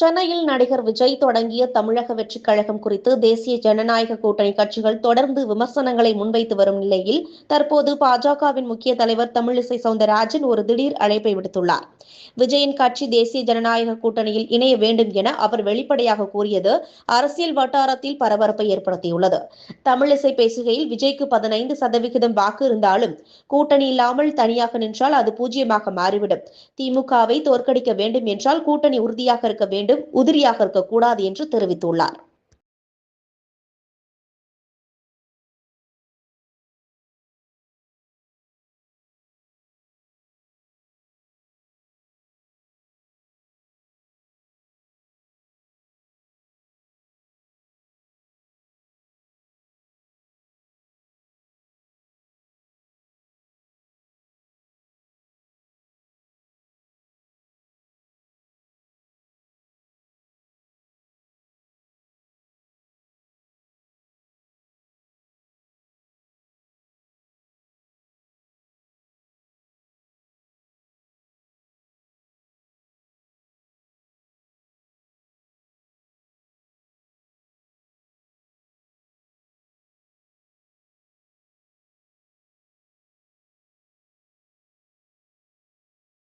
சென்னையில் நடிகர் விஜய் தொடங்கிய தமிழக வெற்றிக் கழகம் குறித்து தேசிய ஜனநாயக கூட்டணி கட்சிகள் தொடர்ந்து விமர்சனங்களை முன்வைத்து வரும் நிலையில் தற்போது பாஜகவின் முக்கிய தலைவர் தமிழிசை சவுந்தரராஜன் ஒரு திடீர் அழைப்பை விடுத்துள்ளார். விஜயின் கட்சி தேசிய ஜனநாயக கூட்டணியில் இணைய வேண்டும் என அவர் வெளிப்படையாக கூறியது அரசியல் வட்டாரத்தில் பரபரப்பை ஏற்படுத்தியுள்ளது. தமிழிசை பேசுகையில், விஜய்க்கு 15% வாக்கு இருந்தாலும் கூட்டணி இல்லாமல் தனியாக நின்றால் அது பூஜ்ஜியமாக மாறிவிடும். திமுகவை தோற்கடிக்க வேண்டும் என்றால் கூட்டணி உறுதியாக இருக்க வேண்டும், உதிரியாக இருக்கக்கூடாது என்று தெரிவித்துள்ளார்.